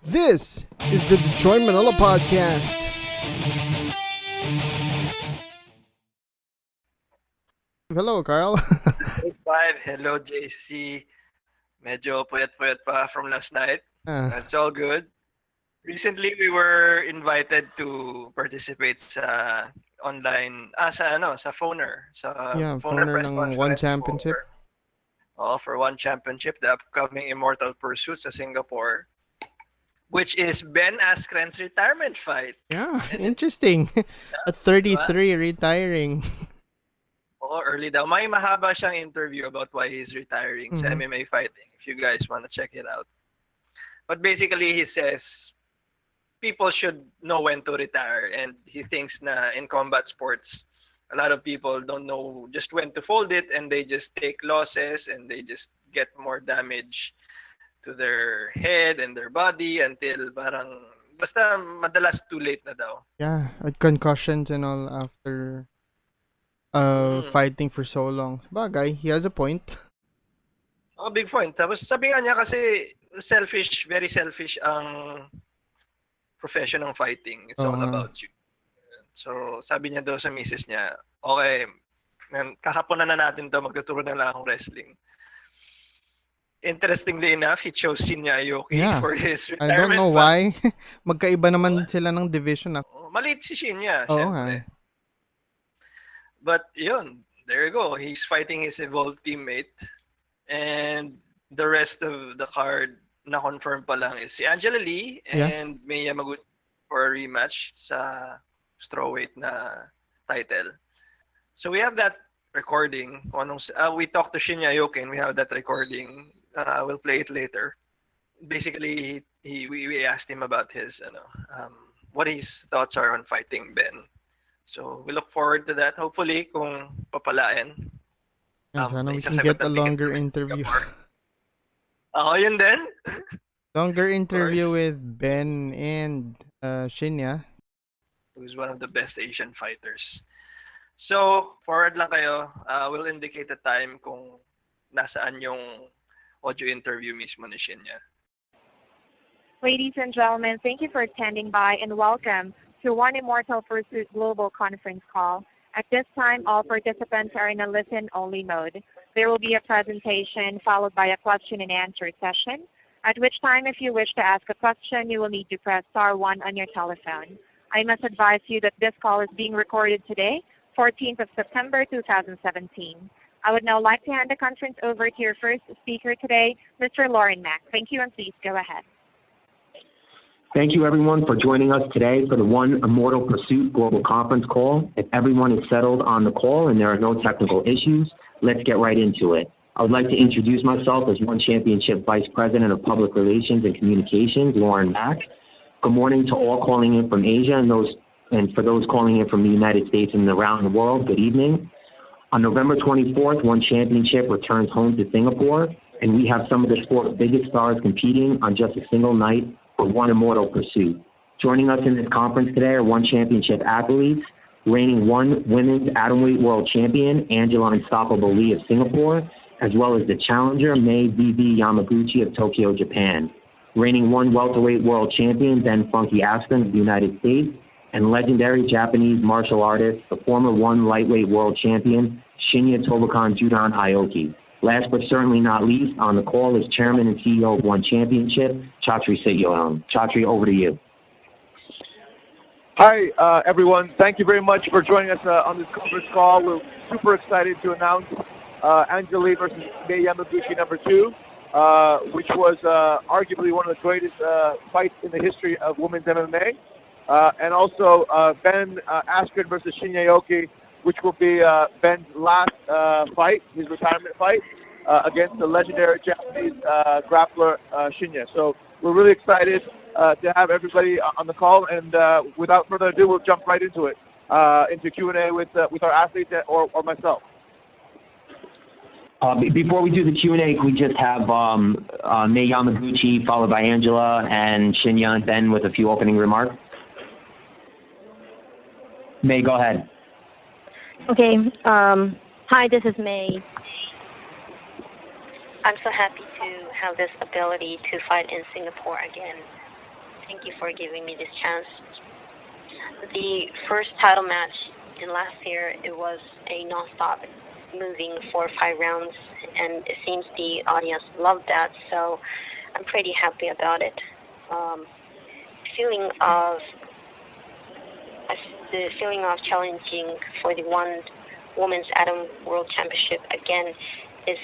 This is the Destroy Manila podcast. Hello, Carl. S05, hello JC. Medyo puyat-puyat pa from last night. That's all good. Recently, we were invited to participate sa online, sa Phoner. Sa yeah, Phoner phoner press ng One conference Championship. for One Championship, the upcoming Immortal Pursuit sa Singapore, which is Ben Askren's retirement fight. Yeah, interesting. At 33, retiring. Early daw. May mahaba siyang interview about why he's retiring sa MMA fighting, if you guys want to check it out. But basically, he says people should know when to retire, and he thinks na in combat sports, a lot of people don't know just when to fold it, and they just take losses, and they just get more damage to their head and their body until parang basta madalas too late na daw. Yeah, at concussions and all after fighting for so long. Bagay, he has a point. Big point. Tapos sabi nga niya kasi very selfish ang profession ng fighting. It's all about you. So sabi niya daw sa misis niya, okay, kakapunan na natin to, magtuturo na lang akong wrestling. Interestingly enough, he chose Shinya Aoki for his retirement. I don't know why. Magkaiba naman sila ng division. Maliit si Shinya, syempre. But yun, there you go. He's fighting his evolved teammate. And the rest of the card na confirm pa lang is si Angela Lee and May Yamaguchi for a rematch sa strawweight na title. So we have that recording. We talked to Shinya Aoki and we have that recording. We'll play it later. Basically, we asked him about his what his thoughts are on fighting Ben. So we look forward to that. Hopefully, kung papalain. Sana we can get a longer interview. Yun din. Longer interview with Ben and Shinya, who's one of the best Asian fighters. So, forward lang kayo. We'll indicate the time kung nasaan yung audio interview mismo ni Shinya. Ladies and gentlemen, thank you for standing by and welcome to One Immortal Pursuit Global Conference Call. At this time, all participants are in a listen-only mode. There will be a presentation followed by a question-and-answer session, at which time, if you wish to ask a question, you will need to press star 1 on your telephone. I must advise you that this call is being recorded today, 14th of September 2017. I would now like to hand the conference over to your first speaker today, Mr. Lauren Mack. Thank you, and please go ahead. Thank you, everyone, for joining us today for the One Immortal Pursuit Global Conference Call. If everyone is settled on the call and there are no technical issues, let's get right into it. I would like to introduce myself as One Championship Vice President of Public Relations and Communications, Lauren Mack. Good morning to all calling in from Asia and for those calling in from the United States and around the world, good evening. On November 24th, One Championship returns home to Singapore, and we have some of the sport's biggest stars competing on just a single night for One Immortal Pursuit. Joining us in this conference today are One Championship athletes, reigning One Women's Atomweight World Champion, Angela Unstoppable Lee of Singapore, as well as the challenger, May BB Yamaguchi of Tokyo, Japan. Reigning One Welterweight World Champion, Ben Funky Aspen of the United States, and legendary Japanese martial artist, the former One Lightweight World Champion, Shinya Judan Aoki. Last but certainly not least, on the call is Chairman and CEO of One Championship, Chatri Sityoelm. Chatri, over to you. Hi, everyone. Thank you very much for joining us on this conference call. We're super excited to announce Angela Lee versus May Yamaguchi number 2, which was arguably one of the greatest fights in the history of women's MMA. And also Ben Askren versus Shinya Aoki, which will be Ben's last fight, his retirement fight, against the legendary Japanese grappler Shinya. So we're really excited to have everybody on the call, and without further ado, we'll jump right into it, into Q&A with our athletes or myself. Before we do the Q&A, can we just have May Yamaguchi followed by Angela and Shinya and Ben with a few opening remarks? May, go ahead. Okay. Hi, this is May. I'm so happy to have this ability to fight in Singapore again. Thank you for giving me this chance. The first title match in last year, it was a non-stop moving 4 or 5 rounds, and it seems the audience loved that, so I'm pretty happy about it. The feeling of challenging for the one Women's Atom World Championship again is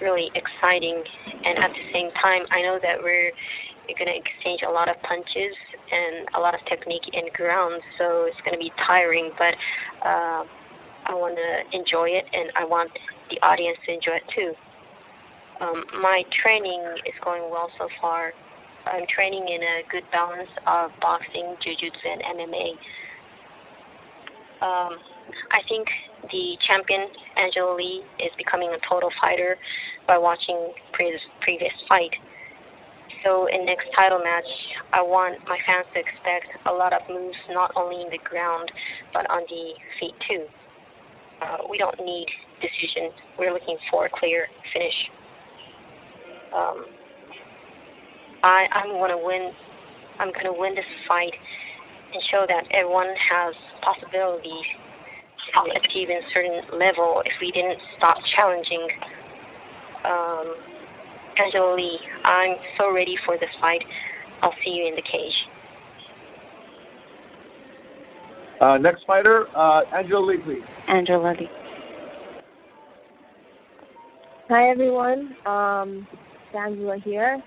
really exciting, and at the same time, I know that we're going to exchange a lot of punches and a lot of technique in ground, so it's going to be tiring, but I want to enjoy it, and I want the audience to enjoy it too. My training is going well so far. I'm training in a good balance of boxing, jiu-jitsu, and MMA. I think the champion, Angela Lee, is becoming a total fighter by watching previous fight. So in next title match, I want my fans to expect a lot of moves, not only in the ground, but on the feet too. We don't need decision. We're looking for a clear finish. I'm going to win. I'm going to win this fight and show that everyone has possibilities to achieve a certain level if we didn't stop challenging. Angela Lee, I'm so ready for this fight. I'll see you in the cage. Next fighter, Angela Lee, please. Angela Lee. Hi everyone, it's Angela here.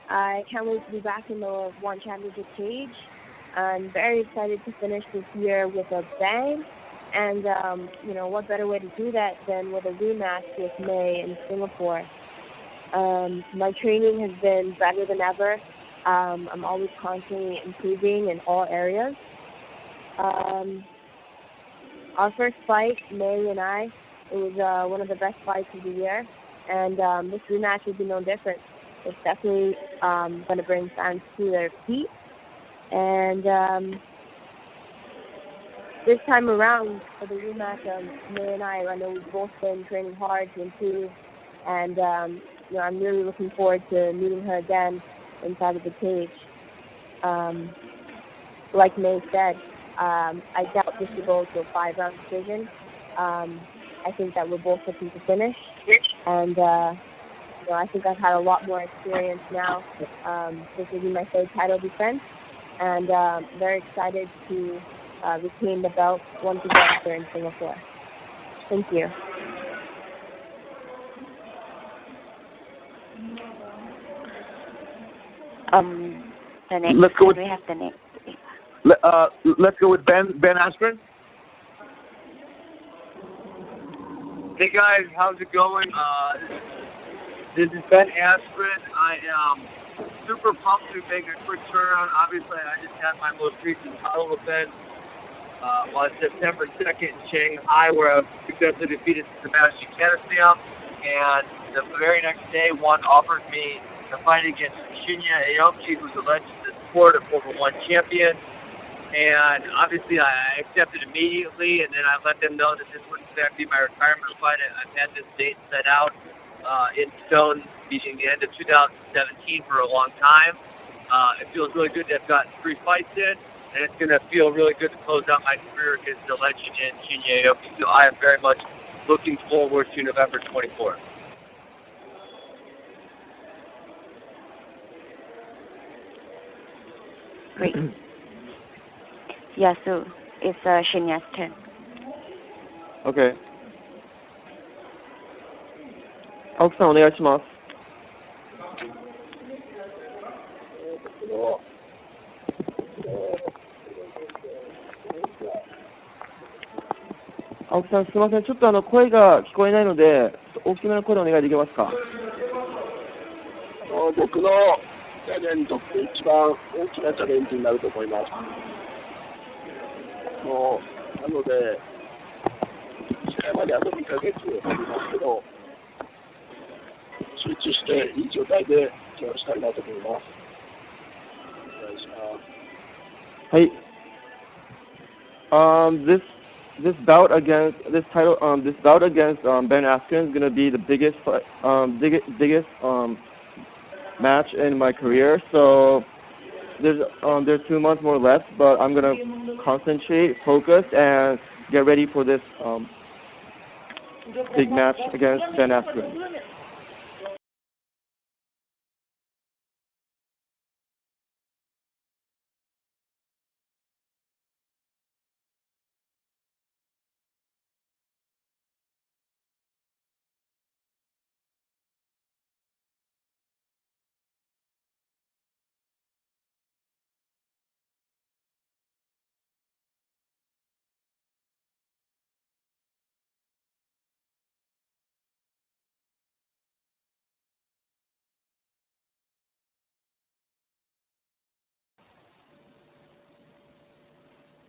I can't wait to be back in the One Championship cage. I'm very excited to finish this year with a bang, and what better way to do that than with a rematch with May in Singapore. My training has been better than ever. I'm always constantly improving in all areas. Our first fight, May and I, it was one of the best fights of the year, and this rematch will be no different. It's definitely going to bring fans to their feet, and this time around for the rematch, May and I know we've both been training hard to improve, and I'm really looking forward to meeting her again inside of the cage. Like May said, I doubt this will go to a 5-round decision. I think that we're both looking to finish, and I think I've had a lot more experience now. This will be my 3rd title defense, and very excited to retain the belt once again here in Singapore. Thank you. The next. Let's go with. We have the next. Let's go with Ben Askren. Hey guys, how's it going? This is Ben Askren. I am super pumped to make a quick turnaround. Obviously, I just had my most recent title defense on September 2nd in Shanghai, where I successfully defeated Sebastian Canistam. And the very next day, one offered me a fight against Shinya Aoki, who's a legend in the sport, a former one champion. And obviously, I accepted immediately, and then I let them know that this would in fact be my retirement fight. I've had this date set out in stone, being the end of 2017 for a long time. It feels really good to have gotten 3 fights in, and it's going to feel really good to close out my career against the legend in Shinya Aoki. So I am very much looking forward to November 24th. Great. Yeah, so it's Shinya's turn. Okay. 青木さんお願いします。青木さんすみません、ちょっと声が聞こえないので大きめの声でお願いできますか。僕のキャリアにとって一番大きなチャレンジになると思います。なので試合まであと2ヶ月ありますけど、集中していい状態でケアしたいなと思います。お願いします。はい。This bout against Ben Askren is going to be the biggest match in my career. So there's 2 months more left, but I'm gonna concentrate, focus, and get ready for this big match against Ben Askren.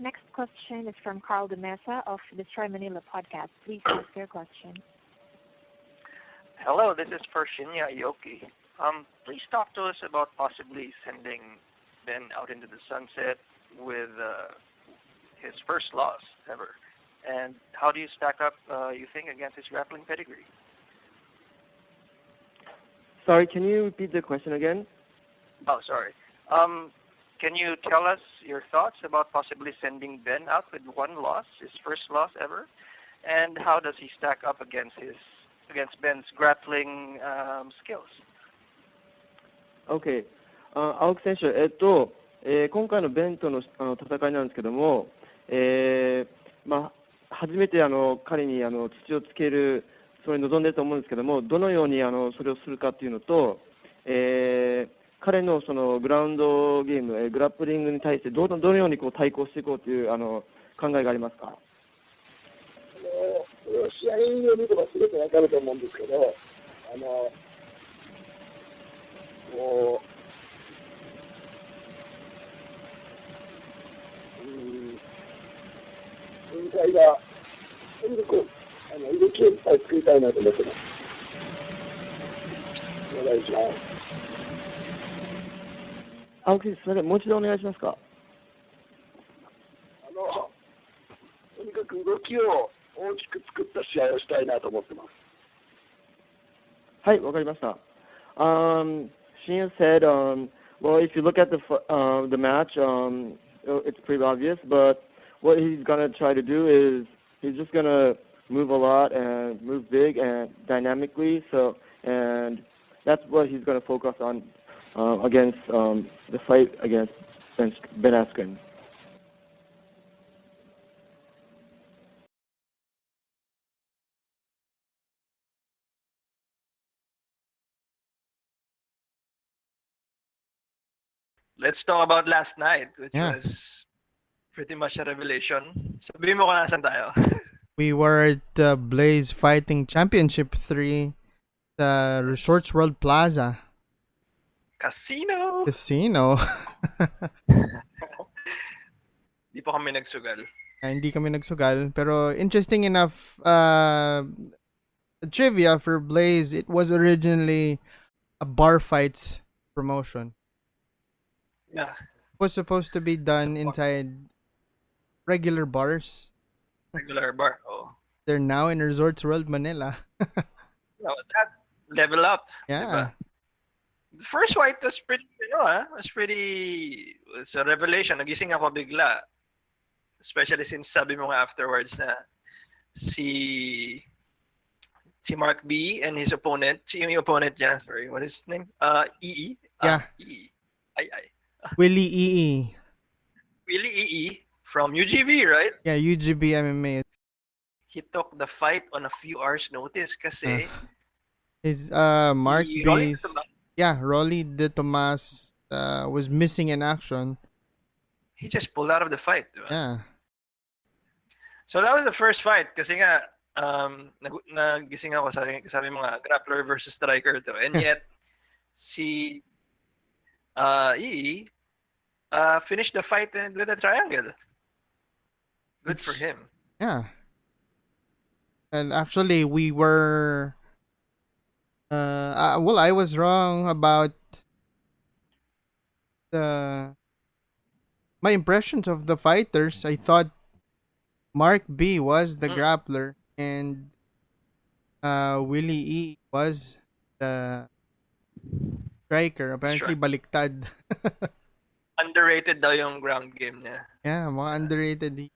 Next question is from Carl de Mesa of Destroy Manila podcast. Please ask your question. Hello, this is for Shinya Aoki. Please talk to us about possibly sending Ben out into the sunset with his first loss ever. And how do you stack up, you think, against his grappling pedigree? Sorry, can you repeat the question again? Oh, sorry. Can you tell us your thoughts about possibly sending Ben out with one loss, his first loss ever? And how does he stack up against Ben's grappling skills? OK、青木選手、今回のベンとの、戦いなんですけども、初めて彼に土をつけるそれに臨んでいると思うんですけども、どのようにそれをするかというのと、彼のそのグラウンドゲーム、グラップリングに対してどのようにこう対抗していこうという考えがありますか？試合を見ればすごくわかると思うんですけど、展開がとにかく動きをいっぱい作りたいなと思ってます。お願いします。青木選手、すみません、もう一度お願いしますか。とにかく動きを大きく作った試合をしたいなと思ってます。はい、わかりました。Shinya said, well, if you look at the match, it's pretty obvious, but what he's gonna try to do is he's just gonna move a lot and move big and dynamically. And that's what he's gonna focus on against the fight against Ben Askren. Let's talk about last night, which was pretty much a revelation. Sabihin mo kung nasan tayo. We were at the Blaze Fighting Championship 3, the Resorts World Plaza. Casino! Hindi pa kami nagsugal. Hindi kami nagsugal. Pero interesting enough, trivia for Blaze, it was originally a bar fights promotion. Yeah. It was supposed to be done inside regular bars. Regular bar, oh. They're now in Resorts World Manila. That level up. Yeah. Diba? The first fight was pretty, it's a revelation. Nagising ako bigla. Especially since sabi mo nga afterwards na si Mark B and his opponent, yung opponent niya, sorry, what is his name? EE? Yeah. EE. Willie EE. Willie EE from UGB, right? Yeah, UGB MMA. He took the fight on a few hours notice kasi his Mark B's Rolly De Tomas was missing in action. He just pulled out of the fight, diba? Yeah. So that was the first fight kasi nga nagising ako sabi mga grappler versus striker to, and yet si EE finished the fight with a triangle. Good for him. Yeah. And actually, we were... I was wrong about my impressions of the fighters. I thought Mark B was the grappler and Willie E was the striker. Apparently, baliktad. underrated daw yung ground game niya. Yeah, mga underrated.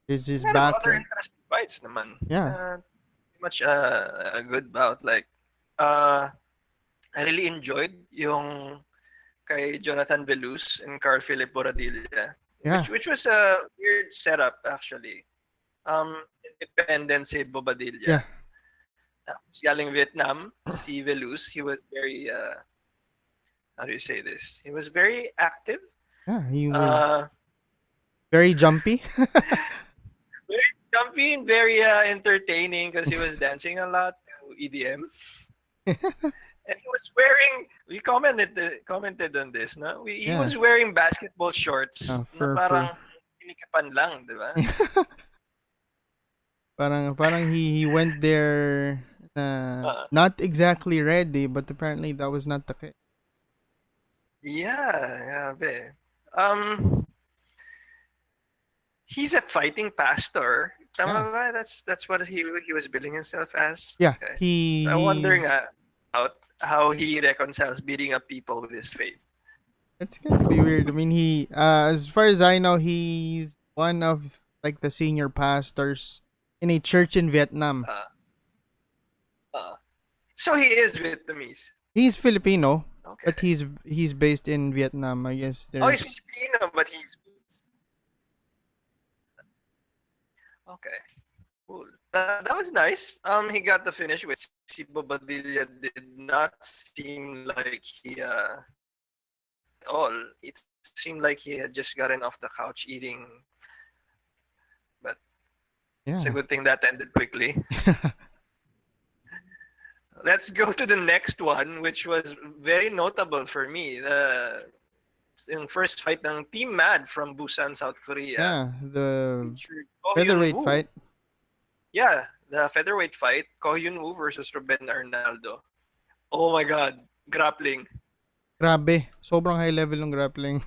This is Meron back. other interesting fights naman. Yeah. Pretty much a good bout. Like, I really enjoyed yung kay Jonathan Veluz and Carl Philip Boradilla. Yeah. Which was a weird setup actually. Independent si Bobadilla. Yeah. Galing Vietnam, si Veluz, he was very how do you say this? He was very active. Yeah, he was very jumpy. Very jumpy and very entertaining because he was dancing a lot to EDM. And he was wearing, we commented on this, no? He was wearing basketball shorts na parang pinikapan lang, di ba? parang he went there not exactly ready, but apparently that was not the case. Yeah, grabe. He's a fighting pastor. Tama ba? That's what he was billing himself as. Yeah, okay. So I'm wondering about how he reconciles beating up people with his faith. It's gonna be weird. I mean, he as far as I know, he's one of like the senior pastors in a church in Vietnam. So he is Vietnamese. He's Filipino, but he's based in Vietnam. I guess there's. Oh, he's Filipino, but he's. Okay, cool. That was nice. He got the finish, which si Bobadilla did not seem like he at all. It seemed like he had just gotten off the couch eating. But it's a good thing that ended quickly. Let's go to the next one, which was very notable for me. The first fight ng Team MAD from Busan, South Korea. Yeah, the featherweight fight. Yeah, the featherweight fight. Ko Hyun-woo versus Ruben Arnaldo. Oh my God, grappling. Grabe, sobrang high level ng grappling.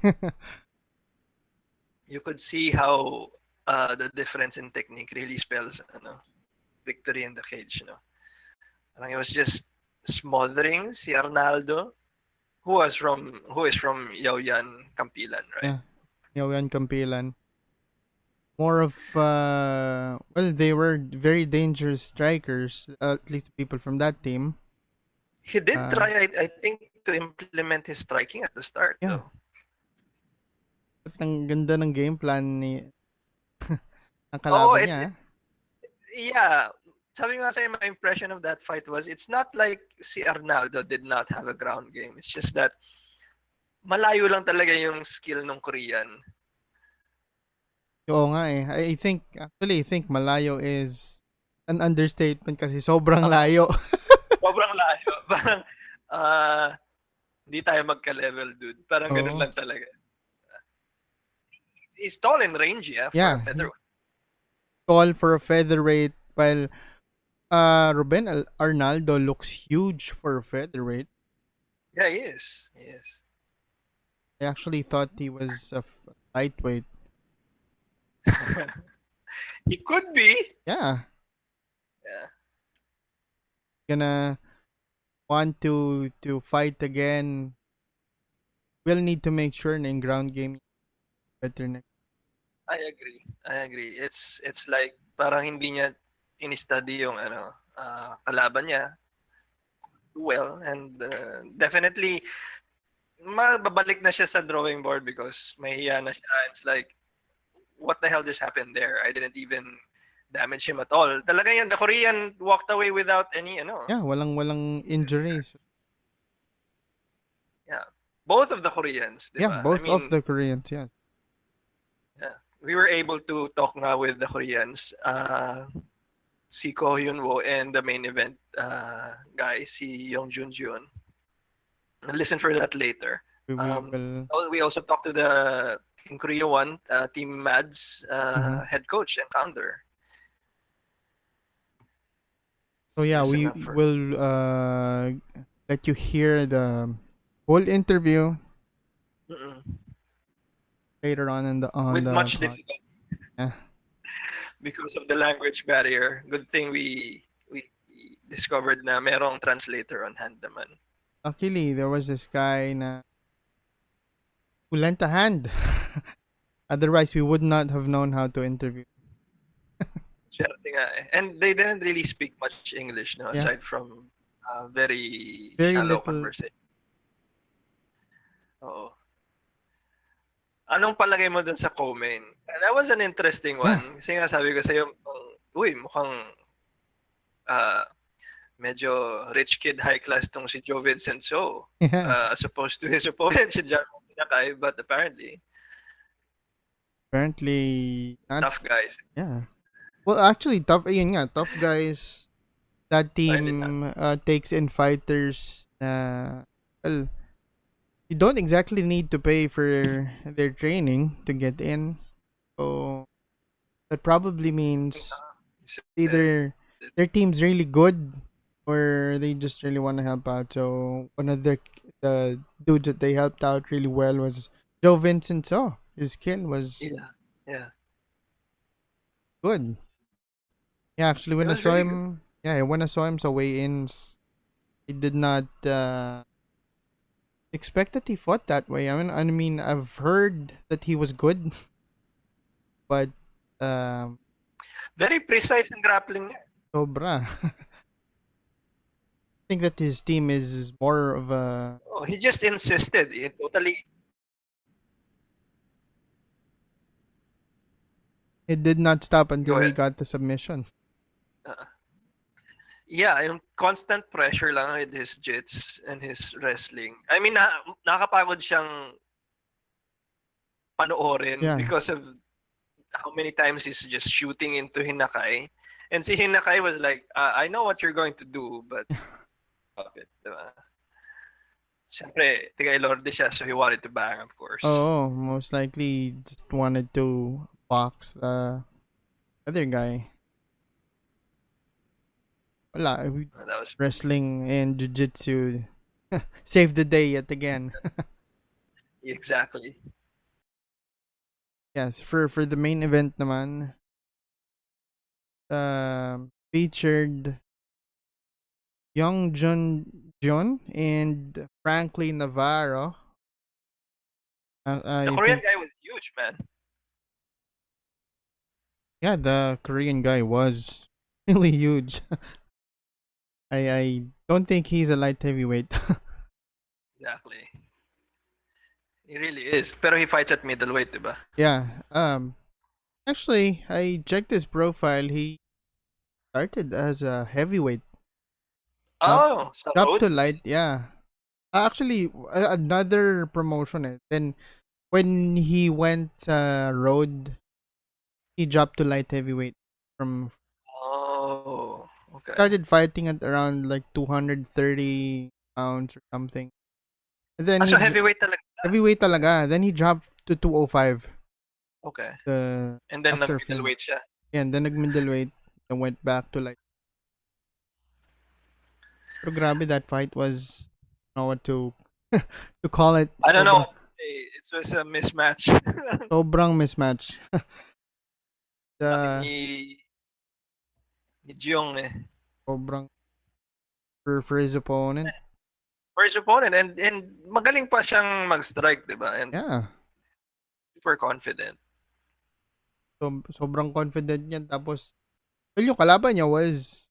You could see how the difference in technique really spells victory in the cage. It was just smothering si Arnaldo, who is from Yaoyan, Campilan, right? Yeah, Yaoyan, Campilan. More of they were very dangerous strikers, at least people from that team. He did try, I think, to implement his striking at the start. Yeah. Though. At ang ganda ng game plan ni ang kalaban niya. Yeah. Sabi nga sa'yo, my impression of that fight was, it's not like si Arnaldo did not have a ground game. It's just that malayo lang talaga yung skill ng Korean. Oo nga eh. I think malayo is an understatement kasi sobrang layo. Sobrang layo. Parang, hindi tayo magka-level, dude. Parang ganun lang talaga. He's tall and rangy, for a featherweight. Tall for a featherweight, while Ruben Arnaldo looks huge for a featherweight. Yeah, he is. I actually thought he was a lightweight. He could be. Yeah. Gonna want to fight again. We'll need to make sure na in ground game better next. I agree. It's like parang hindi niya in-study yung kalaban niya well, and definitely mababalik na siya sa drawing board because mahiya na siya. It's like, what the hell just happened there? I didn't even damage him at all. Talaga yan, the Korean walked away without any Yeah, walang injuries. Yeah, both of the Koreans, diba? Yeah, both of the Koreans, yeah. Yeah, we were able to talk nga with the Koreans. Si Ko Hyun-woo and the main event guy, si Young Jun-jun. Listen for that later. We also talked to the in Korea 1 Team MAD's head coach and founder. So yeah, we will let you hear the whole interview later on with the much difficulty. Yeah. Because of the language barrier. Good thing we discovered na merong translator on hand naman. Luckily, there was this guy who lent a hand. Otherwise, we would not have known how to interview. And they didn't really speak much English, no, aside from very shallow little. conversation. Oo. Anong palagay mo dun sa co-main? That was an interesting one. Kasi nga sabi ko sa'yo, mukhang medyo rich kid, high class tong si Joe Vincent So. As opposed to his opponent, si John Pinakay, but apparently not, tough guys. Yeah. Well, actually, tough guys. That team takes in fighters. Well, you don't exactly need to pay for their training to get in. So that probably means either their team's really good or they just really want to help out. So one of the dudes that they helped out really well was Joe Vincent. So his skill was good. Yeah, actually, when I saw him, when I saw him so weigh-ins, I did not expect that he fought that way. I mean, I've heard that he was good, but very precise in grappling niya. Sobra. I think that his team is more of a. Oh, he just insisted. He totally. It did not stop until he got the submission. Yeah, yung constant pressure lang with his jits and his wrestling. I mean, nakakapagod siyang panoorin because of how many times he's just shooting into Hinakay. And si Hinakay was like, I know what you're going to do, but stop it. Diba? Siyempre, tiga Ilorde siya, so he wanted to bang, of course. Oh, most likely just wanted to box the other guy. Wala, wrestling and jiu-jitsu saved the day yet again. Exactly. Yes, for the main event naman, featured Young Jun and Franklin Navarro. The Korean guy was huge, man. Yeah, the Korean guy was really huge. I don't think he's a light heavyweight. Exactly. He really is. Pero he fights at middleweight, diba? Yeah. Actually, I checked his profile. He started as a heavyweight. Dropped to light, yeah. Actually, another promotion. Then, when he went road, he dropped to light heavyweight from. Oh, okay. Started fighting at around like 230 pounds or something. And then so heavyweight talaga. Heavyweight talaga. Then he dropped to 205. Okay. And then nag-middleweight siya. Yeah, and then nag-middleweight and went back to light. Pero grabe, that fight was, I don't know what to call it. I don't know. It was a mismatch. Sobrang mismatch. Ni Jiong Sobrang for his opponent. For his opponent, and magaling pa siyang mag-strike, diba? And super confident. Sobrang confident niya. Tapos, well, yung kalaban niya was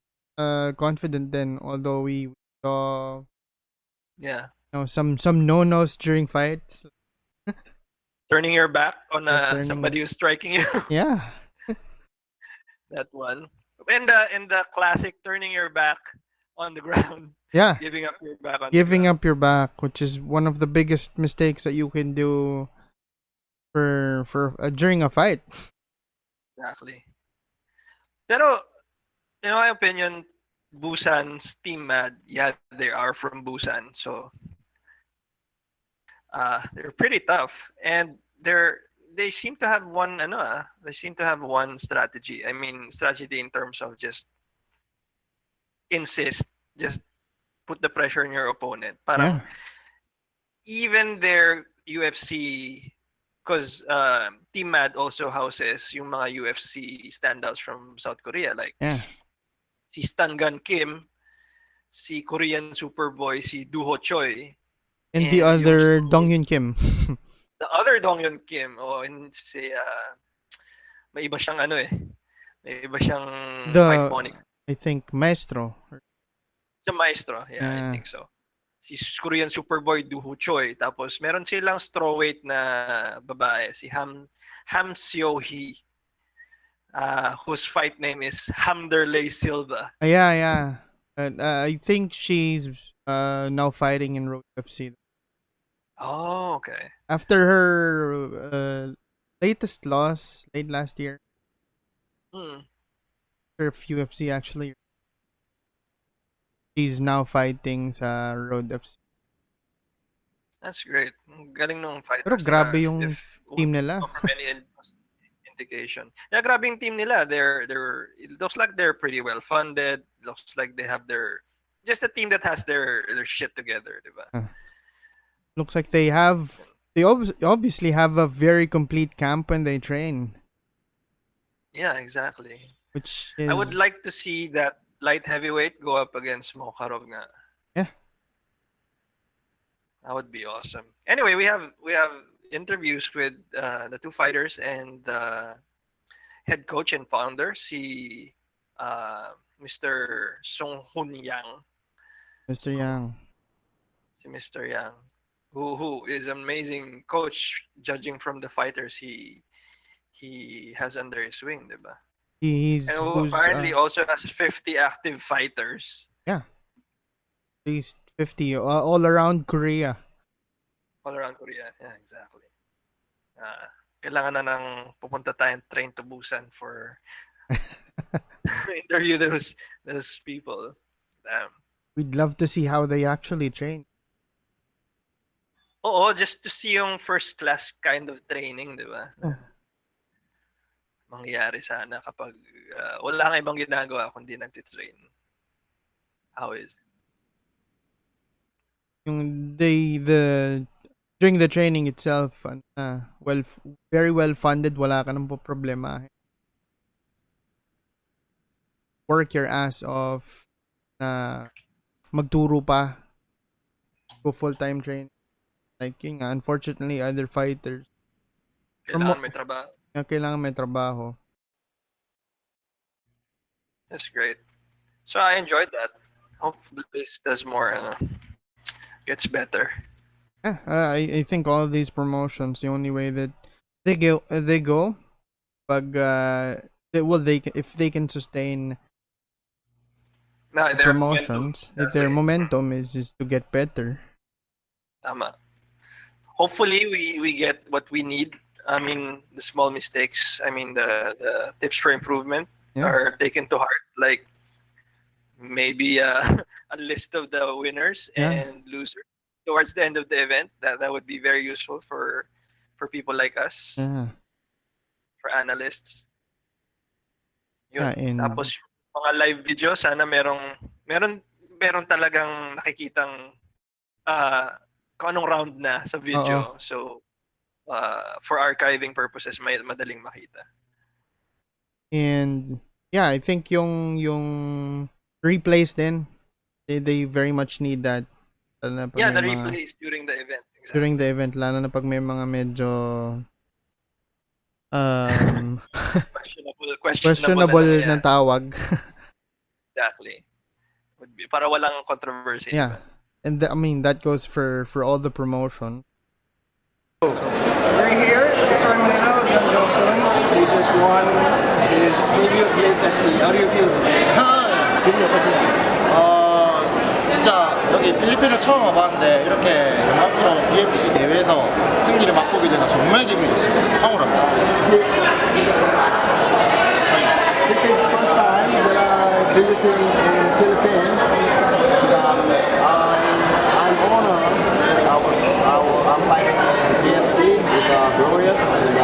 confident then, although we saw some no-nos during fights. Turning your back on somebody who's striking you. Yeah. That one. And the classic turning your back on the ground. Yeah. Giving up your back on Giving up your back, which is one of the biggest mistakes that you can do for during a fight. Exactly. Pero, in my opinion, Busan's Team MAD, they are from Busan, so they're pretty tough, and they seem to have one strategy. I mean, strategy in terms of just insist, just put the pressure on your opponent. Parang even their UFC, because Team MAD also houses yung mga UFC standouts from South Korea, like si Stan-Gun Kim, si Korean Superboy, si Doo Ho Choi, and the other Dong Yun Kim. The other Donghyun Kim. Si may iba siyang may iba siyang fight moniker. I think Maestro. Sa Maestro, I think so. Si Korean Superboy Do Hoo Choi. Tapos meron silang strawweight na babae, si Ham Seo Hee. Whose fight name is Hamderley Silva. Yeah. I think she's now fighting in Road FC. Oh, okay. After her latest loss late last year. Her UFC actually. She's now fighting sa Road FC. That's great. Galing nung fighters. Pero grabe yung team nila. Indication. Yeah, grabe yung team nila. It looks like they're pretty well funded. Looks like they have just a team that has their shit together, diba? Looks like they obviously have a very complete camp when they train. Yeah, exactly. Which is... I would like to see that light heavyweight go up against Mokharov nga. Yeah. That would be awesome. Anyway, we have interviews with the two fighters and the head coach and founder, si Mr. Song Hoon Yang. Mr. Yang. Si Mr. Yang, who is an amazing coach, judging from the fighters he has under his wing, diba? And who apparently also has 50 active fighters. Yeah. At least 50 all around Korea. All around Korea, yeah, exactly. Kailangan na nang pupunta tayong train to Busan for interview those people. We'd love to see how they actually train. Oo, just to see yung first class kind of training, di ba? Mangyayari sana kapag wala kang ibang ginagawa kundi nagtitrain. How is it? Yung during the training itself, very well funded, wala ka nang problema. Work your ass off, magturo pa, go full-time train. Like yun nga, unfortunately, other fighters Kailangan may trabaho. Kailangan may trabaho. That's great. So I enjoyed that. Hopefully this does more, gets better. Yeah, I think all these promotions, the only way that they go, pag if they can sustain promotions, if their momentum is to get better. Tama. Hopefully we get what we need. I mean, the small mistakes, the tips for improvement are taken to heart. Like maybe a list of the winners and losers towards the end of the event. That would be very useful for people like us, for analysts. Yun. Tapos mga live video, sana meron talagang nakikitang kung anong round na sa video. So for archiving purposes, madaling makita. And yeah, I think yung replays din, they very much need that. Yeah, the replays during the event. Exactly. During the event, lalo na pag may mga medyo questionable na tawag. Exactly. Would be para walang controversy. Yeah. And that goes for all the promotion. We're here at the Star Manila, John Johnson. He just won his debut at BlazeFC. How do you feel? 기분이 어떠세요? 진짜 여기 필리핀을 처음 와봤는데 이렇게 영광스러운 BFC 대회에서 승리를 맛보게 되나 정말 기분이 좋습니다. 황홀합니다. This is the first time that I'm visiting in Philippines. I'm honored. I'm fighting BFC with Glorious, and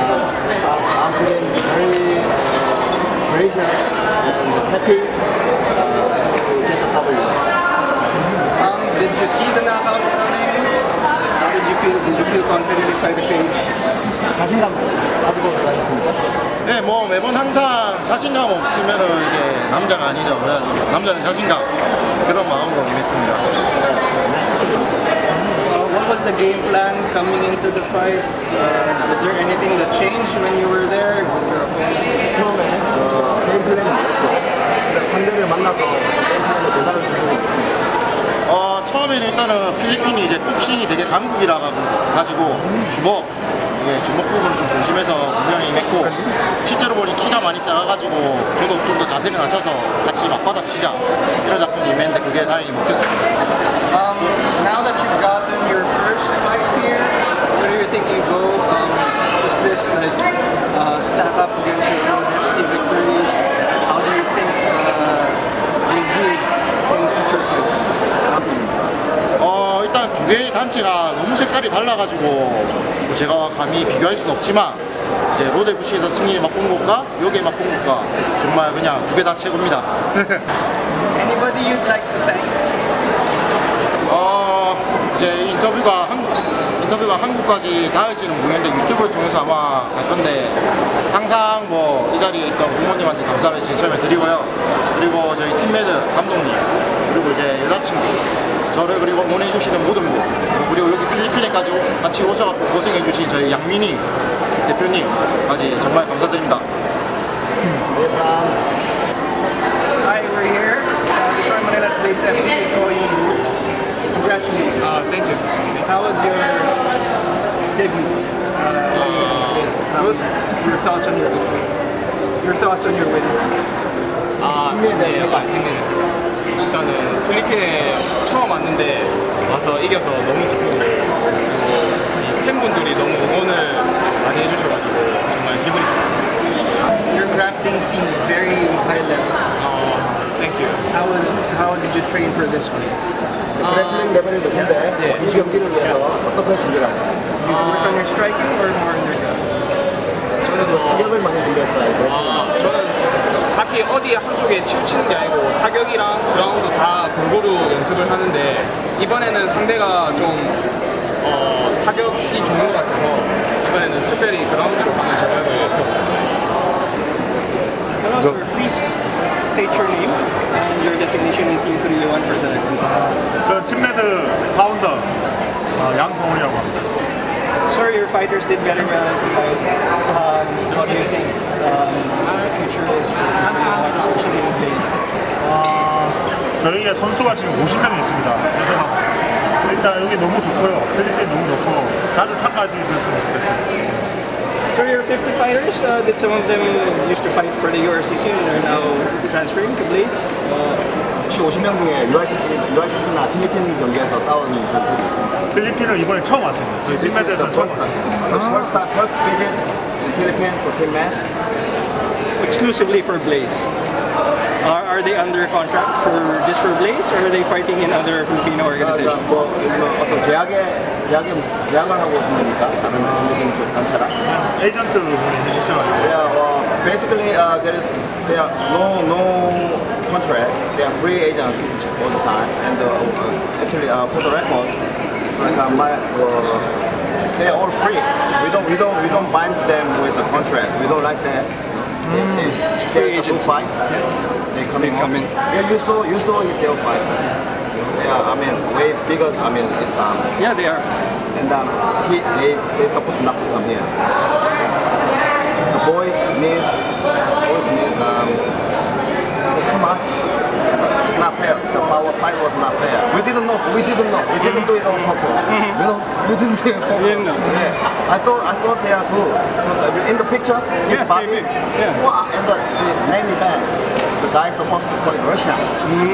I'm feeling very gracious and happy to get the W. Did you see the knockout coming? How did you feel? Did you feel confident inside the cage? 자신감 가지고 들어가셨습니까? 네, 매번 항상 자신감 없으면은 이게 남자가 아니죠. 남자는 자신감 그런 마음으로 임했습니다. One was the game plan coming into the fight? Was there anything that changed when you were there with your opponent? 처음에 게임 플랜이 뭐였고 상대를 만나서 게임 플랜을 변화를 주고 있습니다. 처음에는 일단은 필리핀이 이제 복싱이 되게 강국이라 가지고 주먹 부분을 좀 조심해서 운영을 임했고 실제로 보니 키가 많이 작아가지고 저도 좀 더 자세를 낮춰서 같이 맞받아치자 이런 작전이 임했는데 그게 다행히 먹혔습니다. Now that you've gotten your first fight here, where do you think you go? Is this like stack up against your own FC victories? How do you think you do in future fights? 일단 두 개의 단체가 너무 색깔이 달라가지고 제가 감히 비교할 수는 없지만 이제 로드 FC에서 승리를 맛본 것과 여기에 맛본 것과 정말 그냥 두 개 다 최고입니다. Anybody you'd like to thank? 이제 인터뷰가 한국까지 닿을지는 모르겠는데 유튜브를 통해서 아마 갈 건데 항상 뭐 이 자리에 있던 부모님한테 감사를 제일 처음에 드리고요. 그리고 저희 팀매드 감독님 그리고 이제 여자친구 저를 그리고 응원해주시는 모든 분 그리고 여기 필리핀에까지 같이 오셔서 고생해주신 저희 양민희 대표님까지 정말 감사드립니다. Hi, we're here. Busan Team MAD BlazeFC calling you. Congratulations. Thank you. How was your debut? Good. Your thoughts on your win? Your thoughts on your win? 승리에 대한 생각. 일단은 필리핀에 처음 왔는데 와서 이겨서 너무 기쁘고 그리고 팬분들이 너무 응원을 많이 해주셔가지고 정말 기분이 좋았습니다. Your grappling seemed very high level. Thank you. How did you train for this fight? 그래플링 레벨이 높은데 이 경기를 위해서 어떻게 준비를 하고 있습니다. You work on your striking or more on your guard? 저는 타격을 많이 준비했어요. 저는 딱히 어디 한쪽에 치우치는 게 아니고 타격이랑 그라운드 다 골고루 연습을 하는데 이번에는 상대가 좀 타격이 좋은 것 같아서 이번에는 특별히 그라운드로 가는 전략을 세웠습니다. Hello sir, please state your name and your designation in Team Korea 1 for the 저 팀매드 파운더 양성훈이라고 합니다. Sir, your fighters did very well in the fight. What do you think the future is for Korea 1, especially in Blaze? 저희가 선수가 지금 50명이 있습니다. 그래서 일단 여기 너무 좋고요. 필리핀 너무 좋고 자주 참가할 수 있었으면 좋겠습니다. So your 50 fighters, did some of them used to fight for the URCC and are now transferring to Blaze? 혹시 50명 중에 URCC나 필리핀 경기에서 싸우는 선수들이 있습니다. 필리핀은 이번에 처음 왔습니다. 저희 팀매드에서 처음 왔습니다. First visit in Philippines for Team MAD. Exclusively for Blaze. Are they under contract for just for Blaze, or are they fighting in other Filipino organizations? 어떤 계약을 하고 오신 겁니까? 다른 필리핀 단체랑? 에이전트 분이 해주셔가지고. Yeah, basically there are no contract. They are free agents all the time, and actually for the record, like they are all free. We don't bind them with a contract. We don't like that. Free agents fight. They come in. Yeah, you saw their fight. Yeah, I mean way bigger. I mean it's yeah, they are. And they supposed not to come here. The boys needs it's too much. It's not fair. Our fight was not fair. We didn't know. We didn't do it on purpose. You know, we didn't do it on purpose. Yeah. I thought they are good. Because in the picture, yes, body, they did. Yeah. Well, and the main event, the guy supposed to fight Russia.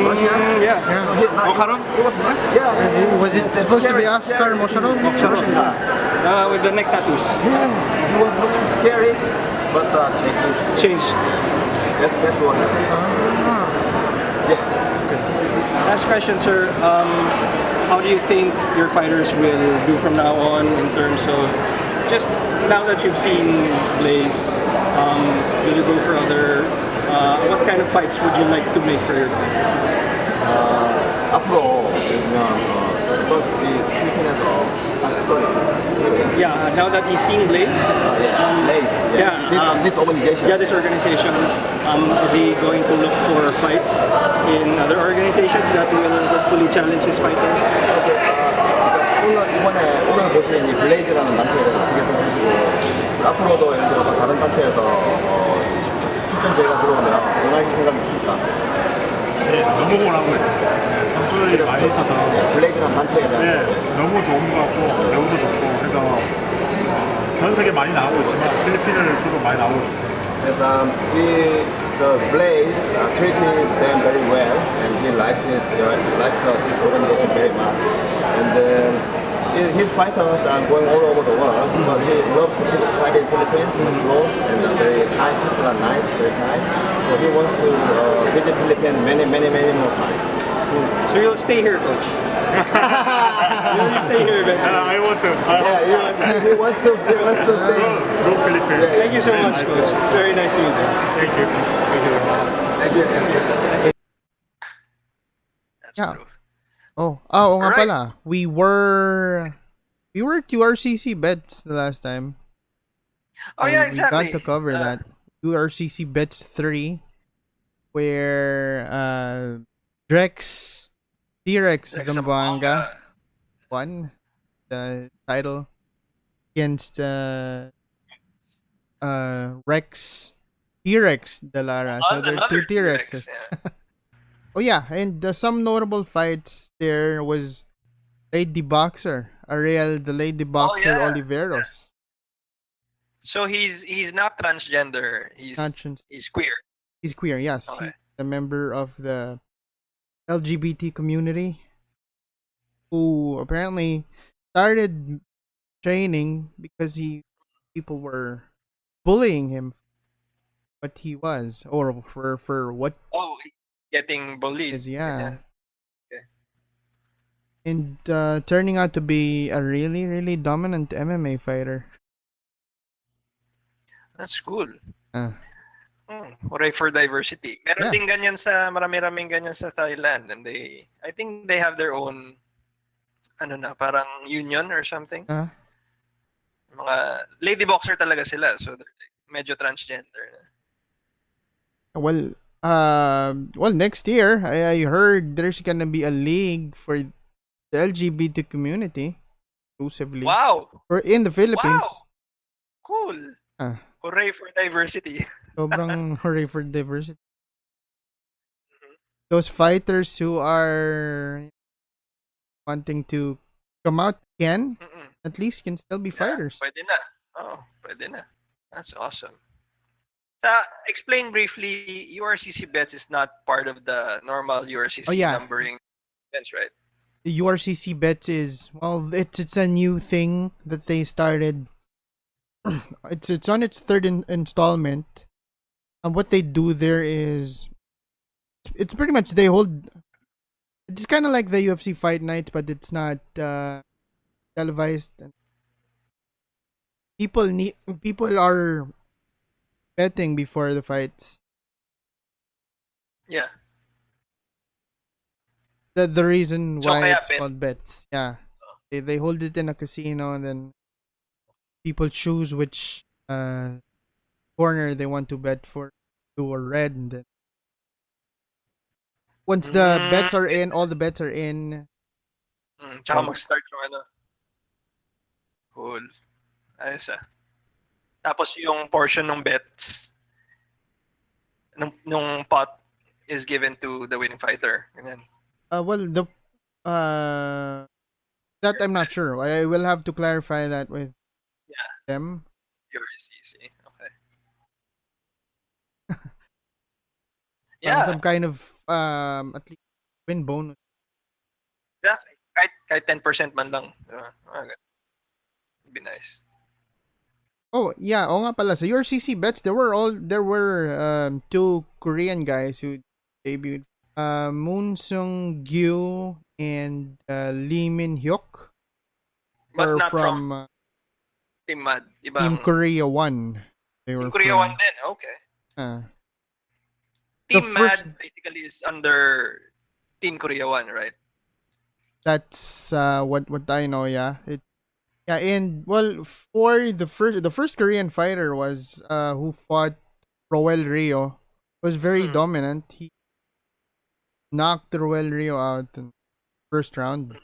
Russian? Yeah. Mosharov? It was not. Yeah. Was it supposed to be Oscar Mosharov? Russian guy. With the neck tattoos. Yeah. He was looking scary, but changed. That's what happened. Yeah. Last question, sir. How do you think your fighters will do from now on in terms of just now that you've seen Blaze? Will you go for other? What kind of fights would you like to make for your fighters? 앞으로 이 필리핀에서 Yeah, now that he's seen Blaze, Blaze, this organization. Yeah, this organization. Is he going to look for fights in other organizations that will hopefully challenge his fighters? 오늘 보신 이 블레이즈라는 단체에 대해서 어떻게 생각하시고 앞으로도 예를 들어서 다른 단체에서 축전 제의가 들어오면 응하실 생각이십니까? 네, 너무 응원하고 있습니다. 네, 선수들이 많이 있어서 블레이즈라는 단체에 대한 네, 너무 좋은 것 같고 배우도 좋고 해서 전 세계 많이 나오고 있지만 필리핀을 주로 많이 나오고 있습니다. Yes, the Blaze treated them very well, and he likes it. Likes this organization very much. And his fighters are going all over the world, but he loves to fight in Philippines, close and very kind. People are nice, very kind. So he wants to visit Philippines many more times. So you'll stay here, coach. You'll stay here eventually. I want to. He wants to stay. Go Philippines. Yeah, Thank you so much, coach. It's very nice to meet you. Thank you. Thank you very much. Thank you. That's Yeah. true. Oo nga Alright. pala. We were at URCC BETS the last time. Oh yeah, And exactly. We got to cover that. URCC BETS3, where T-Rex Zamboanga won the title against T-Rex Delara. So there are two T-Rexes. Yeah. Oh yeah, and some notable fights there was Lady Boxer, the Lady Boxer yeah. Oliveros. So he's not transgender. He's queer. He's queer, yes. Okay. He's a member of the LGBT community who apparently started training because people were bullying him for what he was, or for what Oh, getting bullied. is, yeah. Okay. And turning out to be a really, really dominant MMA fighter. That's cool. Hooray for diversity. Meron Yeah. din ganyan marami-raming ganyan sa Thailand, and I think they have their own parang union or something. Mga lady boxer talaga sila, so they're medyo transgender. Well, next year I heard there's gonna be a league for the LGBT community, exclusively. Wow. Or in the Philippines. Wow. Cool. Ah. Hooray for diversity. Sobrang hooray for diversity. Those fighters who are wanting to come out at least can still be fighters. Pwede na. Oh, pwede na. That's awesome. Explain briefly, URCC BETS is not part of the normal URCC numbering events, right? The URCC BETS is, it's a new thing that they started. It's on its third installment. And what they do there is, it's pretty much they hold. It's kind of like the UFC fight nights, but it's not televised. People are betting before the fights. Yeah. The reason So why kaya it's called bets. Yeah. They hold it in a casino, and then people choose which corner they want to bet for, blue or red, and then once the bets are in, all the bets are in. Tsaka mag-start yung Cool. Ayos Tapos yung portion ng bets nung pot is given to the winning fighter. Ganyan. That I'm not sure. I will have to clarify that with them. URCC. Okay. Some kind of at least win bonus. Exactly. Kahit 10% man lang. It'd be nice. Oh yeah, nga pala sa URCC BETS there were two Korean guys who debuted. Moon Sung Gyu and Lee Min Hyuk. But not from Team MAD. Team Korea 1. They were Team Korea 1 din. Okay. Team MAD basically is under Team Korea 1, right? That's what I know, yeah. And for the first Korean fighter was who fought Roel Rio, was very dominant. He knocked Roel Rio out in the first round.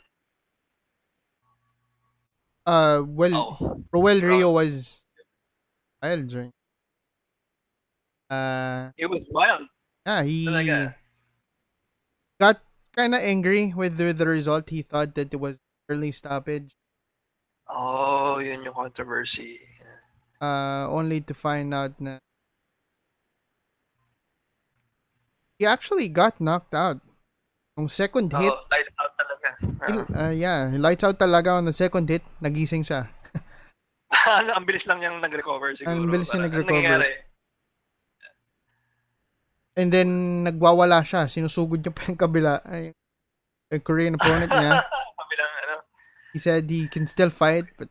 Roel Rio was wild during. It was wild. Yeah, he Talaga. got kind of angry with the result. He thought that it was early stoppage. Oh, yun yung controversy. Only to find out na he actually got knocked out. On second hit. Oh, lights out talaga. Yeah, lights out talaga on the second hit. Nagising siya. Ang bilis lang niyang nag-recover siguro. Ang bilis niya nag-recover. Ano nangyayari? And then, nagwawala siya. Sinusugod niya pa yung kabila. Ay, yung Korean opponent niya. Kabilang ano. He said he can still fight, but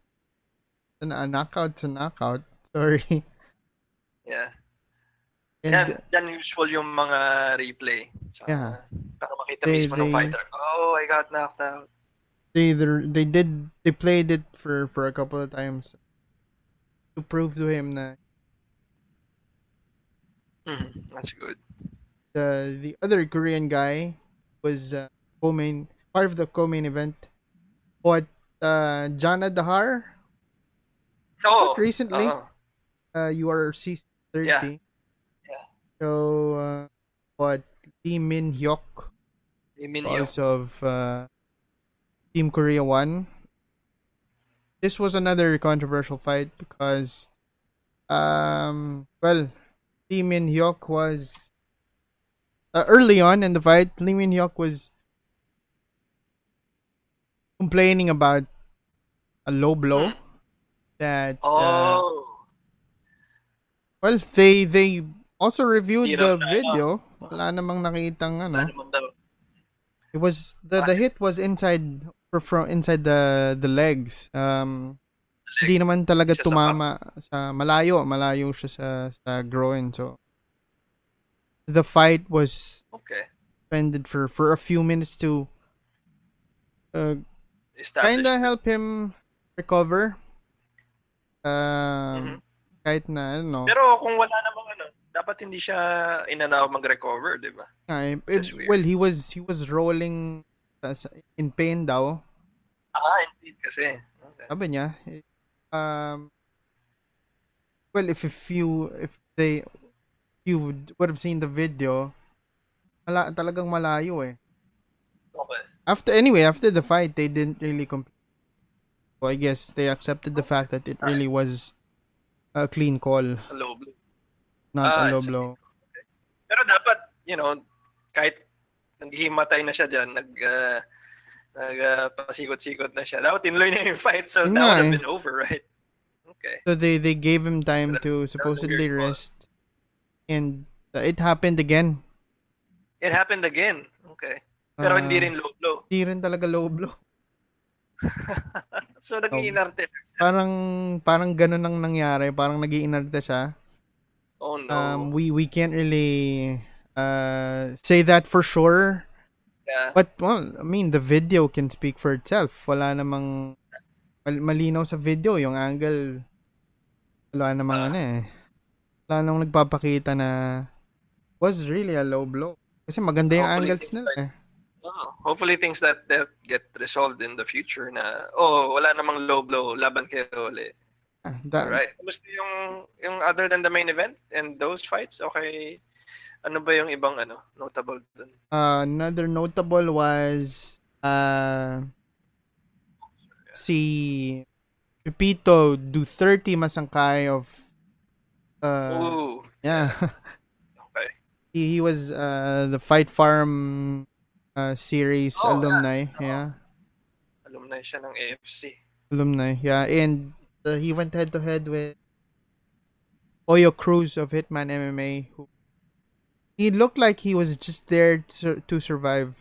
a knockout's a knockout. Sorry. Yeah. And, yan usual yung mga replay. So, yeah. Para makita mismo ng fighter. Oh, I got knocked out. They played it for a couple of times to prove to him na that's good. The other Korean guy was part of the co-main event. But Jana Dahar recently URCC 30. Yeah. So but Lee Min Hyuk also of Team Korea 1. This was another controversial fight because Lee Min Hyuk was early on in the fight. Lee Min Hyuk was complaining about a low blow that they also reviewed the video. Wala namang nakitang ano. It was the hit was inside from inside the legs. Hindi naman talaga tumama sa malayo siya sa groin. So the fight was suspended for a few minutes to kind of help him recover. Kahit na, I don't know. Pero kung wala namang ano, dapat hindi siya inanaw mag-recover, di ba? He was rolling in pain daw. In pain kasi. Okay. Sabi niya, if you would have seen the video, talagang malayo eh. Okay. After the fight, they didn't really compete. So I guess they accepted the fact that it really was a clean call. A low blow. Not a low blow. Okay. Pero dapat, kahit naghihimatay na siya dyan, pasikot-sikot na siya. Dapat tinuloy na yung fight, so that would have been over, right? Okay. So they gave him time to supposedly rest. And it happened again. It happened again. Okay. Pero hindi rin low blow. Hindi rin talaga low blow. So nag-iinarte. Parang ganun ang nangyari. Parang nag-iinarte siya. Oh no. We can't really say that for sure. Yeah. But I mean, the video can speak for itself. Wala namang malinaw sa video yung angle. Wala namang wala namang nagpapakita na was really a low blow. Kasi maganda yung angles nila Hopefully things that get resolved in the future na wala namang low blow, laban kayo ulit. Right. Kumusta yung other than the main event and those fights? Okay. Ano ba yung ibang notable dun? Another notable was si Pepito Duterte Masangkay of yeah. Okay. He was the Fight Farm series alumni. Yeah. Alumni siya ng AFC. Alumni, yeah. And he went head to head with Oyo Cruz of Hitman MMA. He looked like he was just there to survive.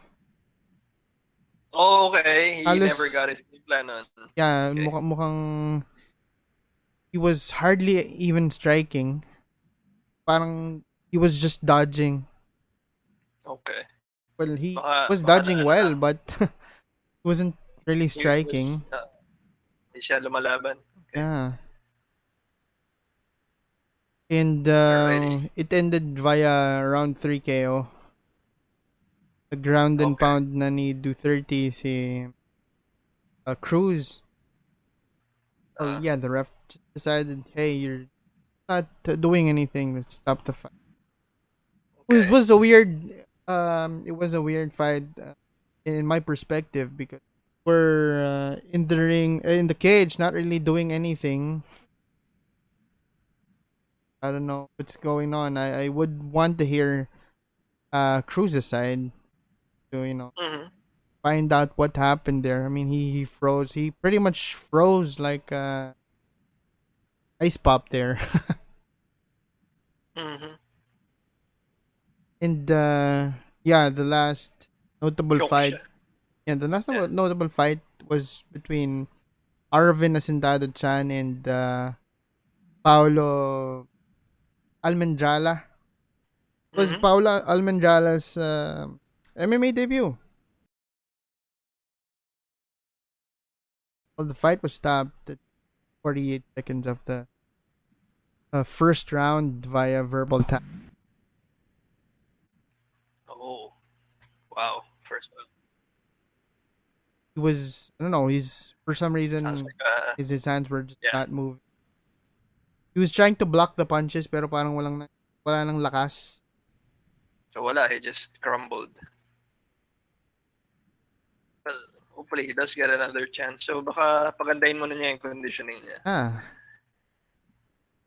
Oh, okay. He never got his game plan on. Yeah, okay. Mukhang he was hardly even striking. Parang he was just dodging. Okay. Well, he was dodging well, but wasn't really striking. Hindi siya lumalaban. Okay. Yeah. And it ended via round 3 KO. The ground and pound na ni Duterte si Cruz. Well, yeah, the ref just decided, hey, you're not doing anything. Let's stop the fight. Okay. It was a weird. It was a weird fight in my perspective because we're in the ring, in the cage, not really doing anything. I don't know what's going on. I would want to hear Cruz's side to find out what happened there. I mean, he froze. He pretty much froze like ice pop there. And yeah, the last notable Choke fight. siya. Yeah, the last notable fight was between Arvin Asentado-chan and Paulo Almendrala. It was Paulo Almendrala's MMA debut. Well, the fight was stopped at 48 seconds of the first round via verbal tap. Oh, wow! First one. He was, I don't know, he's for some reason Sounds like his hands were just not moving. He was trying to block the punches pero parang wala nang lakas. So wala, he just crumbled. Well, hopefully he does get another chance. So baka pagandahin mo na niya yung conditioning niya.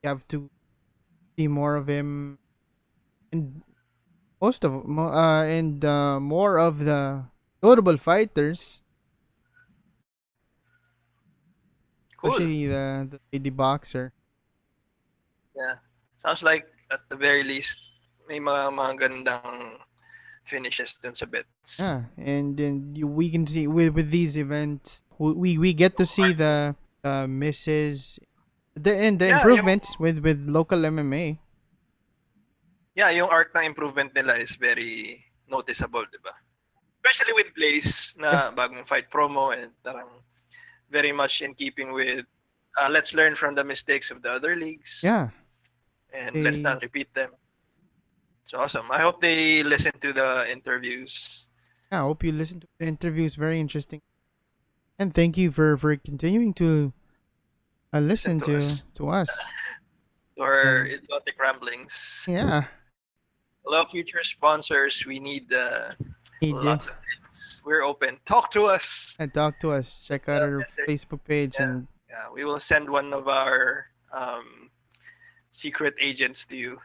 You have to see more of him and more of the notable fighters. Cool. Especially the lady boxer. Yeah. Sounds like at the very least may mga gandang finishes dun sa bets. Yeah, and then we can see with these events, we get to see the misses, the improvements with local MMA. Yeah, yung arc ng improvement nila is very noticeable, di ba? Especially with Blaze na bagong fight promo and very much in keeping with let's learn from the mistakes of the other leagues. Yeah. And let's not repeat them. It's awesome. I hope they listen to the interviews. Yeah, I hope you listen to the interviews. Very interesting. And thank you for continuing to listen to us. To our idiotic ramblings. Yeah. Hello, future sponsors. We need lots you. of things. We're open. Talk to us. And talk to us. Check out our Facebook page. And we will send one of our secret agents to you.